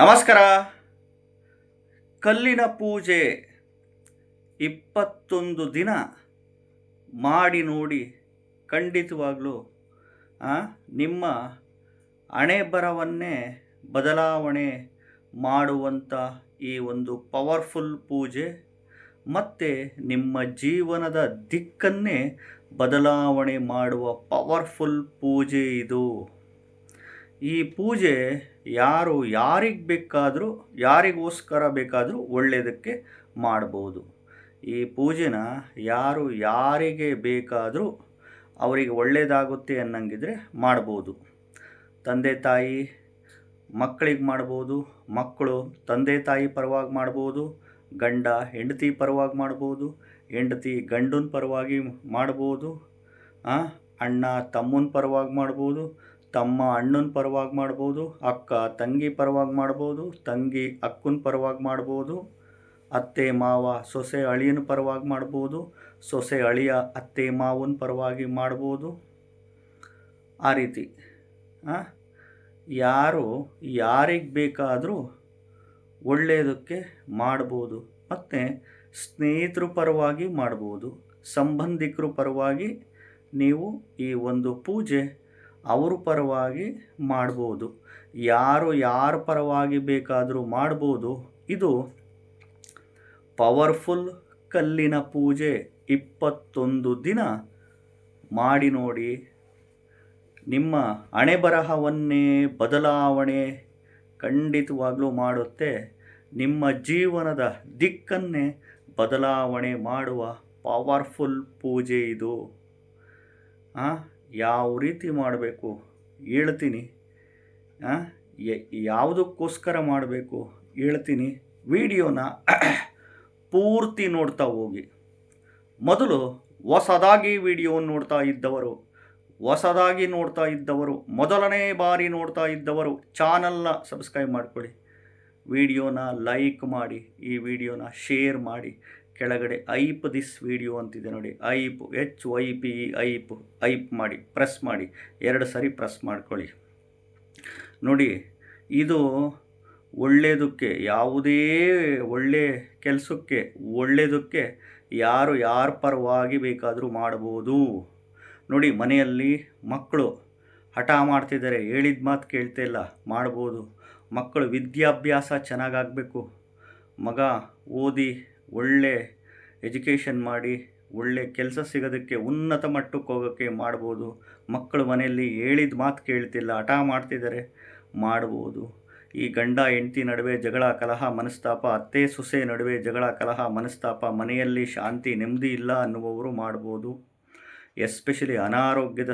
ನಮಸ್ಕಾರ. ಕಲ್ಲಿನ ಪೂಜೆ 21 ದಿನ ಮಾಡಿ ನೋಡಿ. ಖಂಡಿತವಾಗ್ಲೂ ನಿಮ್ಮ ಹಣೆ ಬರವನ್ನೇ ಬದಲಾವಣೆ ಮಾಡುವಂಥ ಈ ಒಂದು ಪವರ್ಫುಲ್ ಪೂಜೆ ಮತ್ತು ನಿಮ್ಮ ಜೀವನದ ದಿಕ್ಕನ್ನೇ ಬದಲಾವಣೆ ಮಾಡುವ ಪವರ್ಫುಲ್ ಪೂಜೆ ಇದು. ಈ ಪೂಜೆ ಯಾರಿಗೋಸ್ಕರ ಬೇಕಾದರೂ ಒಳ್ಳೆಯದಕ್ಕೆ ಮಾಡ್ಬೋದು. ಈ ಪೂಜೆನ ಯಾರಿಗೆ ಬೇಕಾದರೂ ಅವರಿಗೆ ಒಳ್ಳೆಯದಾಗುತ್ತೆ ಅನ್ನಂಗಿದ್ರೆ ಮಾಡ್ಬೋದು. ತಂದೆ ತಾಯಿ ಮಕ್ಕಳಿಗೆ ಮಾಡ್ಬೋದು, ಮಕ್ಕಳು ತಂದೆ ತಾಯಿ ಪರವಾಗಿ ಮಾಡ್ಬೋದು, ಗಂಡ ಹೆಂಡತಿ ಪರವಾಗಿ ಮಾಡ್ಬೋದು, ಹೆಂಡತಿ ಗಂಡನ ಪರವಾಗಿ ಮಾಡ್ಬೋದು, ಅಣ್ಣ ತಮ್ಮನ ಪರವಾಗಿ ಮಾಡ್ಬೋದು, ತಮ್ಮ ಅಣ್ಣನ ಪರವಾಗಿ ಮಾಡ್ಬೋದು, ಅಕ್ಕ ತಂಗಿ ಪರವಾಗಿ ಮಾಡ್ಬೋದು, ತಂಗಿ ಅಕ್ಕನ ಪರವಾಗಿ ಮಾಡ್ಬೋದು, ಅತ್ತೆ ಮಾವ ಸೊಸೆ ಅಳಿಯನ ಪರವಾಗಿ ಮಾಡ್ಬೋದು, ಸೊಸೆ ಅಳಿಯ ಅತ್ತೆ ಮಾವನ ಪರವಾಗಿ ಮಾಡ್ಬೋದು. ಆ ರೀತಿ ಯಾರಿಗೆ ಬೇಕಾದರೂ ಒಳ್ಳೆಯದಕ್ಕೆ ಮಾಡ್ಬೋದು. ಮತ್ತು ಸ್ನೇಹಿತರ ಪರವಾಗಿ ಮಾಡ್ಬೋದು, ಸಂಬಂಧಿಕರ ಪರವಾಗಿ ನೀವು ಈ ಒಂದು ಪೂಜೆ ಅವ್ರ ಪರವಾಗಿ ಮಾಡ್ಬೋದು. ಯಾರ ಪರವಾಗಿ ಬೇಕಾದರೂ ಮಾಡ್ಬೋದು. ಇದು ಪವರ್ಫುಲ್ ಕಲ್ಲಿನ ಪೂಜೆ 21 ದಿನ ಮಾಡಿ ನೋಡಿ. ನಿಮ್ಮ ಹಣೆ ಬರಹವನ್ನೇ ಬದಲಾವಣೆ ಖಂಡಿತವಾಗ್ಲೂ ಮಾಡುತ್ತೆ. ನಿಮ್ಮ ಜೀವನದ ದಿಕ್ಕನ್ನೇ ಬದಲಾವಣೆ ಮಾಡುವ ಪವರ್ಫುಲ್ ಪೂಜೆ ಇದು. ಯಾವ ರೀತಿ ಮಾಡಬೇಕು ಹೇಳ್ತೀನಿ, ಯಾವುದಕ್ಕೋಸ್ಕರ ಮಾಡಬೇಕು ಹೇಳ್ತೀನಿ. ವಿಡಿಯೋನ ಪೂರ್ತಿ ನೋಡ್ತಾ ಹೋಗಿ. ಮೊದಲು ಹೊಸದಾಗಿ ವಿಡಿಯೋವನ್ನು ನೋಡ್ತಾ ಇದ್ದವರು ಮೊದಲನೇ ಬಾರಿ ನೋಡ್ತಾ ಇದ್ದವರು ಚಾನಲ್ನ ಸಬ್ಸ್ಕ್ರೈಬ್ ಮಾಡ್ಕೊಳ್ಳಿ. ವಿಡಿಯೋನ ಲೈಕ್ ಮಾಡಿ, ಈ ವಿಡಿಯೋನ ಶೇರ್ ಮಾಡಿ. ಕೆಳಗಡೆ ಐಪ್ ದಿಸ್ ವಿಡಿಯೋ ಅಂತಿದೆ ನೋಡಿ, ಐಪ್ ಮಾಡಿ, ಪ್ರೆಸ್ ಮಾಡಿ, 2 ಸರಿ ಪ್ರೆಸ್ ಮಾಡ್ಕೊಳ್ಳಿ. ನೋಡಿ, ಇದು ಒಳ್ಳೆಯದಕ್ಕೆ, ಯಾವುದೇ ಒಳ್ಳೆಯ ಕೆಲಸಕ್ಕೆ, ಒಳ್ಳೆಯದಕ್ಕೆ ಯಾರ ಪರವಾಗಿ ಬೇಕಾದರೂ ಮಾಡ್ಬೋದು. ನೋಡಿ, ಮನೆಯಲ್ಲಿ ಮಕ್ಕಳು ಹಠ ಮಾಡ್ತಿದ್ದಾರೆ, ಹೇಳಿದ ಮಾತು ಕೇಳ್ತಾ ಇಲ್ಲ, ಮಾಡ್ಬೋದು. ಮಕ್ಕಳು ವಿದ್ಯಾಭ್ಯಾಸ ಚೆನ್ನಾಗಾಗಬೇಕು, ಮಗ ಓದಿ ಒಳ್ಳೆ ಎಜುಕೇಷನ್ ಮಾಡಿ ಒಳ್ಳೆ ಕೆಲಸ ಸಿಗೋದಕ್ಕೆ, ಉನ್ನತ ಮಟ್ಟಕ್ಕೆ ಹೋಗೋಕ್ಕೆ ಮಾಡ್ಬೋದು. ಮಕ್ಕಳು ಮನೆಯಲ್ಲಿ ಹೇಳಿದ ಮಾತು ಕೇಳ್ತಿಲ್ಲ, ಹಠ ಮಾಡ್ತಿದ್ದಾರೆ, ಮಾಡ್ಬೋದು. ಈ ಗಂಡ ಹೆಂಡತಿ ನಡುವೆ ಜಗಳ ಕಲಹ ಮನಸ್ತಾಪ, ಅತ್ತೆ ಸೊಸೆ ನಡುವೆ ಜಗಳ ಕಲಹ ಮನಸ್ತಾಪ, ಮನೆಯಲ್ಲಿ ಶಾಂತಿ ನೆಮ್ಮದಿ ಇಲ್ಲ ಅನ್ನುವವರು ಮಾಡ್ಬೋದು. ಎಸ್ಪೆಷಲಿ ಅನಾರೋಗ್ಯದ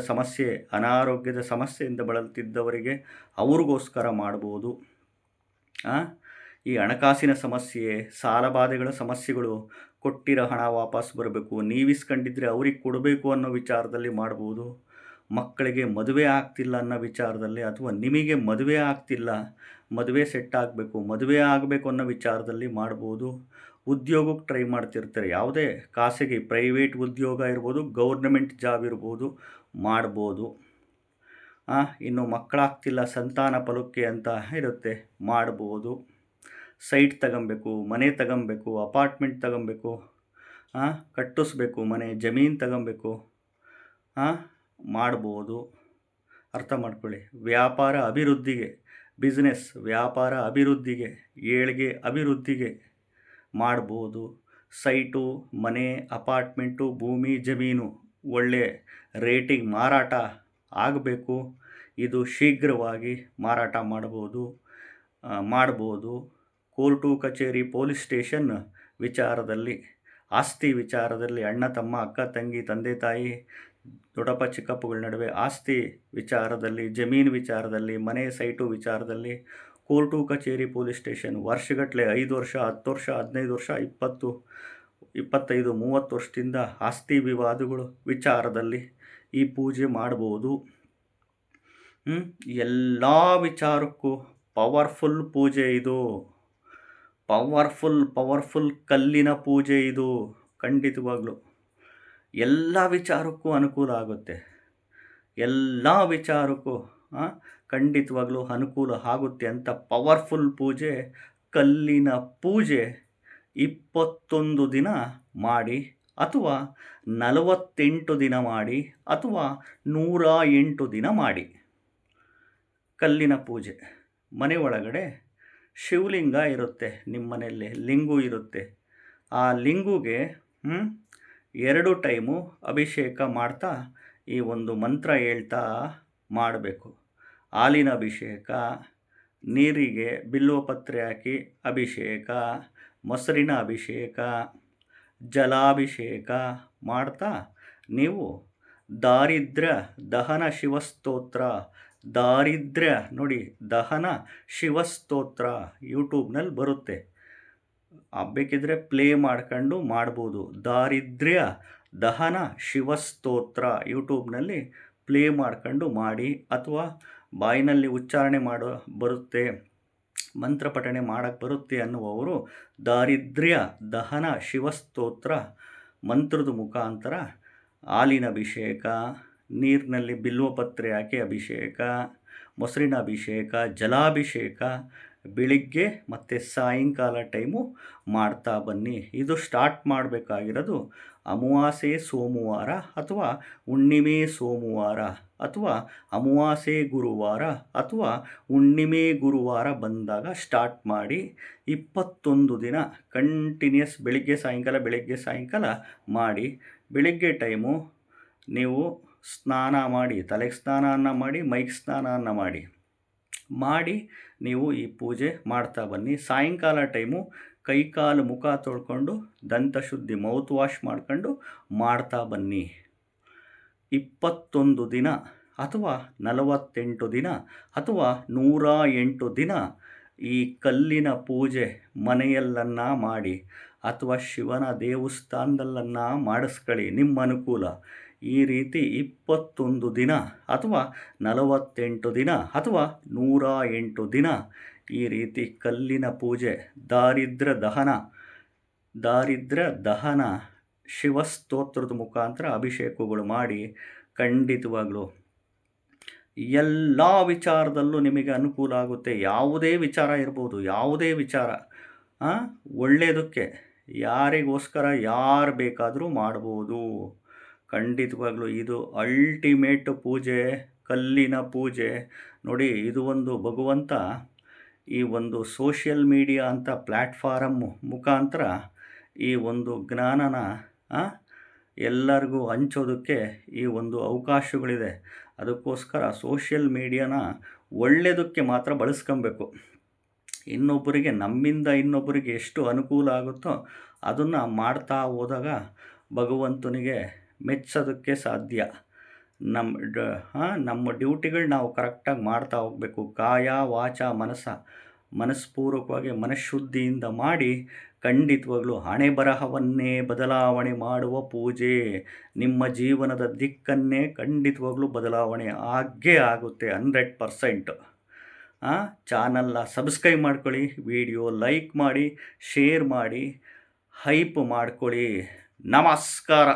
ಸಮಸ್ಯೆಯಿಂದ ಬಳಲ್ತಿದ್ದವರಿಗೆ ಅವ್ರಿಗೋಸ್ಕರ ಮಾಡ್ಬೋದು. ಈ ಹಣಕಾಸಿನ ಸಮಸ್ಯೆ, ಸಾಲಬಾಧೆಗಳ ಸಮಸ್ಯೆಗಳು, ಕೊಟ್ಟಿರೋ ಹಣ ವಾಪಸ್ ಬರಬೇಕು, ನೀವಿಸ್ಕೊಂಡಿದ್ರೆ ಅವ್ರಿಗೆ ಕೊಡಬೇಕು ಅನ್ನೋ ವಿಚಾರದಲ್ಲಿ ಮಾಡ್ಬೋದು. ಮಕ್ಕಳಿಗೆ ಮದುವೆ ಆಗ್ತಿಲ್ಲ ಅನ್ನೋ ವಿಚಾರದಲ್ಲಿ, ಅಥವಾ ನಿಮಗೆ ಮದುವೆ ಆಗ್ತಿಲ್ಲ, ಮದುವೆ ಸೆಟ್ ಆಗಬೇಕು ಅನ್ನೋ ವಿಚಾರದಲ್ಲಿ ಮಾಡ್ಬೋದು. ಉದ್ಯೋಗಕ್ಕೆ ಟ್ರೈ ಮಾಡ್ತಿರ್ತಾರೆ, ಯಾವುದೇ ಖಾಸಗಿ ಪ್ರೈವೇಟ್ ಉದ್ಯೋಗ ಇರ್ಬೋದು, ಗೌರ್ನಮೆಂಟ್ ಜಾಬ್ ಇರ್ಬೋದು, ಮಾಡ್ಬೋದು. ಇನ್ನು ಮಕ್ಕಳಾಗ್ತಿಲ್ಲ, ಸಂತಾನ ಫಲಕ್ಕೆ ಅಂತ ಇರುತ್ತೆ, ಮಾಡ್ಬೋದು. ಸೈಟ್ ತಗೊಬೇಕು, ಮನೆ ತಗೊಬೇಕು, ಅಪಾರ್ಟ್ಮೆಂಟ್ ತಗೊಬೇಕು, ಕಟ್ಟಿಸ್ಬೇಕು, ಮನೆ ಜಮೀನು ತಗೊಬೇಕು, ಮಾಡ್ಬೋದು. ಅರ್ಥ ಮಾಡ್ಕೊಳ್ಳಿ. ವ್ಯಾಪಾರ ಅಭಿವೃದ್ಧಿಗೆ, ವ್ಯಾಪಾರ ಅಭಿವೃದ್ಧಿಗೆ, ಏಳಿಗೆ ಅಭಿವೃದ್ಧಿಗೆ ಮಾಡ್ಬೋದು. ಸೈಟು, ಮನೆ, ಅಪಾರ್ಟ್ಮೆಂಟು, ಭೂಮಿ, ಜಮೀನು ಒಳ್ಳೆ ರೇಟಿಗೆ ಮಾರಾಟ ಆಗಬೇಕು. ಇದು ಶೀಘ್ರವಾಗಿ ಮಾರಾಟ ಮಾಡ್ಬೋದು. ಕೋರ್ಟು ಕಚೇರಿ, ಪೊಲೀಸ್ ಸ್ಟೇಷನ್ ವಿಚಾರದಲ್ಲಿ, ಆಸ್ತಿ ವಿಚಾರದಲ್ಲಿ, ಅಣ್ಣ ತಮ್ಮ ಅಕ್ಕ ತಂಗಿ ತಂದೆ ತಾಯಿ ದೊಡ್ಡಪ್ಪ ಚಿಕ್ಕಪ್ಪಗಳ ನಡುವೆ ಆಸ್ತಿ ವಿಚಾರದಲ್ಲಿ, ಜಮೀನು ವಿಚಾರದಲ್ಲಿ, ಮನೆ ಸೈಟು ವಿಚಾರದಲ್ಲಿ, ಕೋರ್ಟು ಕಚೇರಿ ಪೊಲೀಸ್ ಸ್ಟೇಷನ್ ವರ್ಷಗಟ್ಟಲೆ 5 ವರ್ಷ 10 ವರ್ಷ 15 ವರ್ಷ 20 25 30 ವರ್ಷದಿಂದ ಆಸ್ತಿ ವಿವಾದಗಳು ವಿಚಾರದಲ್ಲಿ ಈ ಪೂಜೆ ಮಾಡ್ಬೋದು. ಎಲ್ಲ ವಿಚಾರಕ್ಕೂ ಪವರ್ಫುಲ್ ಪೂಜೆ ಇದು. ಪವರ್ಫುಲ್ ಕಲ್ಲಿನ ಪೂಜೆ ಇದು. ಖಂಡಿತವಾಗ್ಲೂ ಎಲ್ಲ ವಿಚಾರಕ್ಕೂ ಅನುಕೂಲ ಆಗುತ್ತೆ. ಎಲ್ಲ ವಿಚಾರಕ್ಕೂ ಖಂಡಿತವಾಗ್ಲೂ ಅನುಕೂಲ ಆಗುತ್ತೆ ಅಂತ ಪವರ್ಫುಲ್ ಪೂಜೆ, ಕಲ್ಲಿನ ಪೂಜೆ 21 ದಿನ ಮಾಡಿ, ಅಥವಾ 48 ದಿನ ಮಾಡಿ, ಅಥವಾ 108 ದಿನ ಮಾಡಿ. ಕಲ್ಲಿನ ಪೂಜೆ ಮನೆ ಒಳಗಡೆ ಶಿವಲಿಂಗ ಇರುತ್ತೆ, ನಿಮ್ಮ ಮನೆಯಲ್ಲಿ ಲಿಂಗು ಇರುತ್ತೆ. ಆ ಲಿಂಗುಗೆ 2 ಟೈಮು ಅಭಿಷೇಕ ಮಾಡ್ತಾ ಈ ಒಂದು ಮಂತ್ರ ಹೇಳ್ತಾ ಮಾಡಬೇಕು. ಹಾಲಿನ ಅಭಿಷೇಕ, ನೀರಿಗೆ ಬಿಲ್ವಪತ್ರೆ ಹಾಕಿ ಅಭಿಷೇಕ, ಮೊಸರಿನ ಅಭಿಷೇಕ, ಜಲಾಭಿಷೇಕ ಮಾಡ್ತಾ ನೀವು ದಾರಿದ್ರ್ಯ ದಹನ ಶಿವಸ್ತೋತ್ರ, ದಾರಿದ್ರ್ಯ ನೋಡಿ ದಹನ ಶಿವಸ್ತೋತ್ರ ಯೂಟ್ಯೂಬ್ನಲ್ಲಿ ಬರುತ್ತೆ, ಬೇಕಿದ್ರೆ ಪ್ಲೇ ಮಾಡ್ಕೊಂಡು ಮಾಡ್ಬೋದು. ದಾರಿದ್ರ್ಯ ದಹನ ಶಿವಸ್ತೋತ್ರ ಯೂಟ್ಯೂಬ್ನಲ್ಲಿ ಪ್ಲೇ ಮಾಡ್ಕೊಂಡು ಮಾಡಿ, ಅಥವಾ ಬಾಯಿನಲ್ಲಿ ಉಚ್ಚಾರಣೆ ಮಾಡೋ ಬರುತ್ತೆ, ಮಂತ್ರಪಠಣೆ ಮಾಡೋಕ್ಕೆ ಬರುತ್ತೆ ಅನ್ನುವವರು ದಾರಿದ್ರ್ಯ ದಹನ ಶಿವಸ್ತೋತ್ರ ಮಂತ್ರದ ಮುಖಾಂತರ ಹಾಲಿನ ಅಭಿಷೇಕ, ನೀರಿನಲ್ಲಿ ಬಿಲ್ವಪತ್ರೆ ಹಾಕಿ ಅಭಿಷೇಕ, ಮೊಸರಿನ ಅಭಿಷೇಕ, ಜಲಾಭಿಷೇಕ ಬೆಳಿಗ್ಗೆ ಮತ್ತು ಸಾಯಂಕಾಲ ಟೈಮು ಮಾಡ್ತಾ ಬನ್ನಿ. ಇದು ಸ್ಟಾರ್ಟ್ ಮಾಡಬೇಕಾಗಿರೋದು ಅಮಾವಾಸ್ಯೆ ಸೋಮವಾರ, ಅಥವಾ ಹುಣ್ಣಿಮೆ ಸೋಮವಾರ, ಅಥವಾ ಅಮಾವಾಸ್ಯೆ ಗುರುವಾರ, ಅಥವಾ ಹುಣ್ಣಿಮೆ ಗುರುವಾರ ಬಂದಾಗ ಸ್ಟಾರ್ಟ್ ಮಾಡಿ 21 ದಿನ ಕಂಟಿನ್ಯೂಸ್ ಬೆಳಿಗ್ಗೆ ಸಾಯಂಕಾಲ ಮಾಡಿ. ಬೆಳಿಗ್ಗೆ ಟೈಮು ನೀವು ಸ್ನಾನ ಮಾಡಿ, ತಲೆಗೆ ಸ್ನಾನವನ್ನು ಮಾಡಿ, ಮೈಗೆ ಸ್ನಾನವನ್ನು ಮಾಡಿ ನೀವು ಈ ಪೂಜೆ ಮಾಡ್ತಾ ಬನ್ನಿ. ಸಾಯಂಕಾಲ ಟೈಮು ಕೈಕಾಲು ಮುಖ ತೊಳ್ಕೊಂಡು ದಂತಶುದ್ಧಿ ಮೌತ್ ವಾಶ್ ಮಾಡ್ಕೊಂಡು ಮಾಡ್ತಾ ಬನ್ನಿ. 21 ದಿನ ಅಥವಾ 48 ದಿನ ಅಥವಾ 108 ದಿನ ಈ ಕಲ್ಲಿನ ಪೂಜೆ ಮನೆಯಲ್ಲನ್ನ ಮಾಡಿ, ಅಥವಾ ಶಿವನ ದೇವಸ್ಥಾನದಲ್ಲನ್ನ ಮಾಡಿಸ್ಕೊಳ್ಳಿ, ನಿಮ್ಮ ಅನುಕೂಲ. ಈ ರೀತಿ 21 ದಿನ ಅಥವಾ 48 ದಿನ ಅಥವಾ 108 ದಿನ ಈ ರೀತಿ ಕಲ್ಲಿನ ಪೂಜೆ, ದಾರಿದ್ರ್ಯ ದಹನ ಶಿವಸ್ತೋತ್ರದ ಮುಖಾಂತರ ಅಭಿಷೇಕಗಳು ಮಾಡಿ, ಖಂಡಿತವಾಗ್ಲೂ ಎಲ್ಲ ವಿಚಾರದಲ್ಲೂ ನಿಮಗೆ ಅನುಕೂಲ ಆಗುತ್ತೆ. ಯಾವುದೇ ವಿಚಾರ ಇರ್ಬೋದು, ಯಾವುದೇ ವಿಚಾರ ಒಳ್ಳೆಯದಕ್ಕೆ ಯಾರಿಗೋಸ್ಕರ ಯಾರು ಬೇಕಾದರೂ ಮಾಡ್ಬೋದು. ಖಂಡಿತವಾಗ್ಲೂ ಇದು ಅಲ್ಟಿಮೇಟ್ ಪೂಜೆ, ಕಲ್ಲಿನ ಪೂಜೆ. ನೋಡಿ, ಇದು ಒಂದು ಭಗವಂತ ಈ ಒಂದು ಸೋಷಿಯಲ್ ಮೀಡಿಯಾ ಅಂತ ಪ್ಲ್ಯಾಟ್ಫಾರಮ್ ಮುಖಾಂತರ ಈ ಒಂದು ಜ್ಞಾನನ ಎಲ್ಲರಿಗೂ ಹಂಚೋದಕ್ಕೆ ಈ ಒಂದು ಅವಕಾಶಗಳಿದೆ. ಅದಕ್ಕೋಸ್ಕರ ಸೋಷಿಯಲ್ ಮೀಡಿಯಾನ ಒಳ್ಳೆಯದಕ್ಕೆ ಮಾತ್ರ ಬಳಸ್ಕೊಬೇಕು. ಇನ್ನೊಬ್ಬರಿಗೆ, ನಮ್ಮಿಂದ ಇನ್ನೊಬ್ಬರಿಗೆ ಎಷ್ಟು ಅನುಕೂಲ ಆಗುತ್ತೋ ಅದನ್ನು ಮಾಡ್ತಾ ಹೋದಾಗ ಭಗವಂತನಿಗೆ ಮೆಚ್ಚೋದಕ್ಕೆ ಸಾಧ್ಯ. ನಮ್ಮ ಡ್ಯೂಟಿಗಳು ನಾವು ಕರೆಕ್ಟಾಗಿ ಮಾಡ್ತಾ ಹೋಗಬೇಕು. ಕಾಯ ವಾಚ ಮನಸ್ಪೂರ್ವಕವಾಗಿ ಮನಃಶುದ್ಧಿಯಿಂದ ಮಾಡಿ, ಖಂಡಿತವಾಗ್ಲೂ ಹಣೆ ಬರಹವನ್ನೇ ಬದಲಾವಣೆ ಮಾಡುವ ಪೂಜೆ. ನಿಮ್ಮ ಜೀವನದ ದಿಕ್ಕನ್ನೇ ಖಂಡಿತವಾಗ್ಲೂ ಬದಲಾವಣೆ ಆಗೇ ಆಗುತ್ತೆ 100%. ಚಾನಲ್ನ ಸಬ್ಸ್ಕ್ರೈಬ್ ಮಾಡ್ಕೊಳ್ಳಿ, ವಿಡಿಯೋ ಲೈಕ್ ಮಾಡಿ, ಶೇರ್ ಮಾಡಿ, ಹೈಪ್ ಮಾಡ್ಕೊಳ್ಳಿ. ನಮಸ್ಕಾರ.